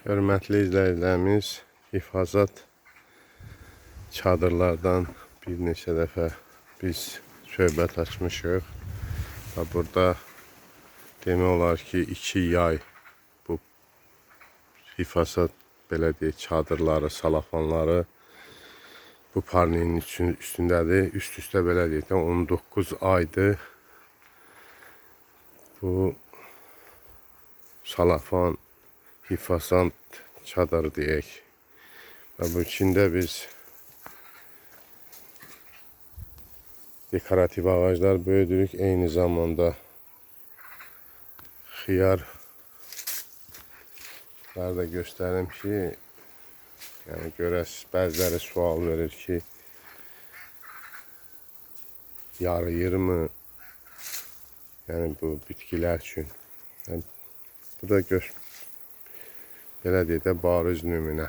Hörmətli izləyicilərimiz, hifazat çadırlardan bir neçə dəfə biz söhbət açmışıq. Və burada demək olar ki, 2 yay bu hifazat belə deyək, çadırları, salafanları bu parninin üstündədir. Üst-üstə belə deyək də 19 aydır bu salafan, hifazat çadırı deyək. Və bu içində biz dekorativ ağaclar böyüdürük. Eyni zamanda xiyarları da göstərim ki, yəni görəsiz, bəziləri sual verir ki, yarıyırmı? Yəni bu bitkilər üçün. Yəni, bu da belə deyək də bariz nümunə.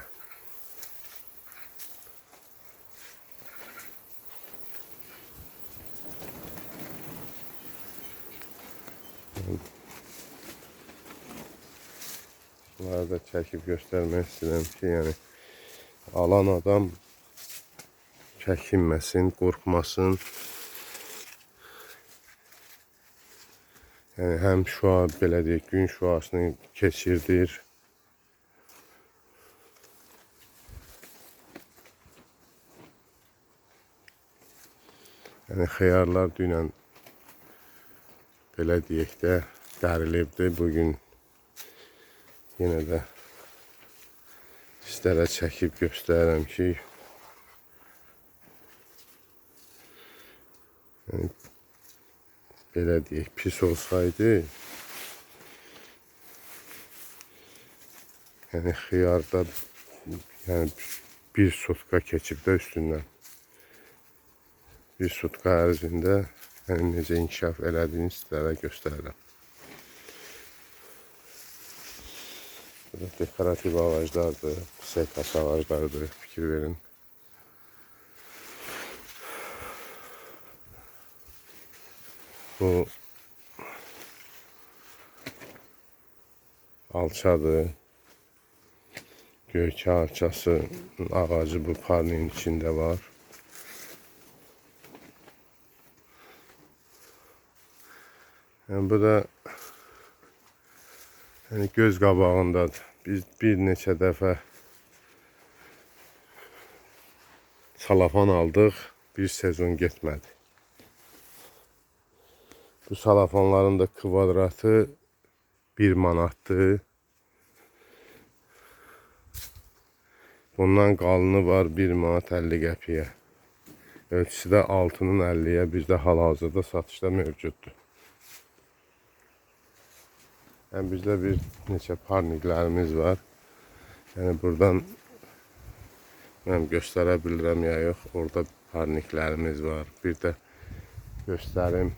Bunları da çəkib göstərmək istəyirəm ki, yəni alan adam çəkinməsin, qorxmasın. Yəni həm şüa, belə deyək, gün şüasını keçirdir. Yəni xiyarlar dünən belə deyək də dərilibdir. Bugün yenə də sizlərə çəkib göstərirəm ki, yəni, belə deyək, pis olsaydı, yəni xiyarda yəni, bir sutka keçib də üstündən. Bir sutka ərzində yəni, necə inkişaf elədiyini sizlərə göstərirəm. Burada dekorativ ağaclardır, sekas ağaclardır, fikir verin. Bu alçadır. Göyçə alçası ağacı bu parninin içində var. Yəni, bu da yəni, göz qabağındadır. Biz bir neçə dəfə salafan aldıq, bir sezon getmədi. Bu salafanların da kvadratı 1 manatdır. Bundan qalını var 1 manat 50 qəpiyə. Ölçüsü də 6-nın 50-yə bizdə hal-hazırda satışda mövcuddur. Yəni bizdə bir neçə parniklərimiz var. Yəni buradan mən göstərə bilirəm ya yox, orada parniklərimiz var. Bir də göstərim.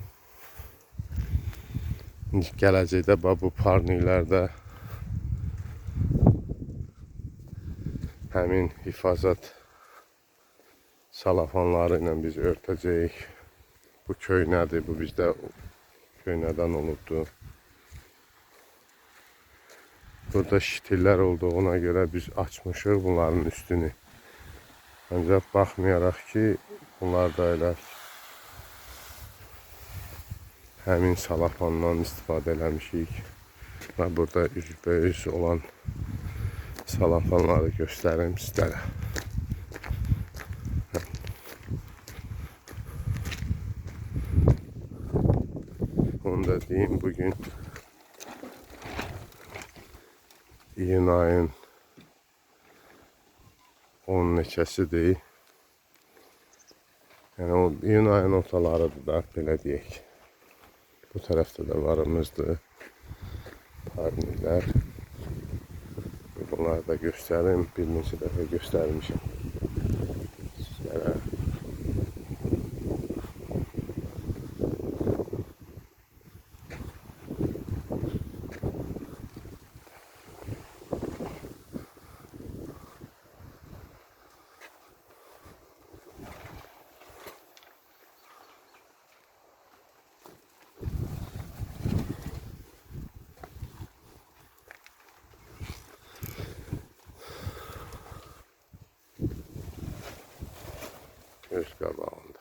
Gələcəkdə bu parniklərdə həmin hifazat salafanları ilə biz örtəcəyik. Bu köynədir, bu bizdə köynədən olubdur. Burada şitillər olduğuna görə biz açmışıq bunların üstünü. Ancaq baxmayaraq ki, bunlar da elə həmin salafandan istifadə eləmişik. Və burada üzbəüz olan salafanları göstərim sizlərə. Onu da deyim, bugün iyun ayın 10 neçəsidir. Yəni o iyun ayın ortalarıdır da, belə deyək. Bu tərəfdə də varımızdır. Parniklər. Bunları da göstərim. Bir neçə dəfə göstərmişəm sizlərə. öz qabağında.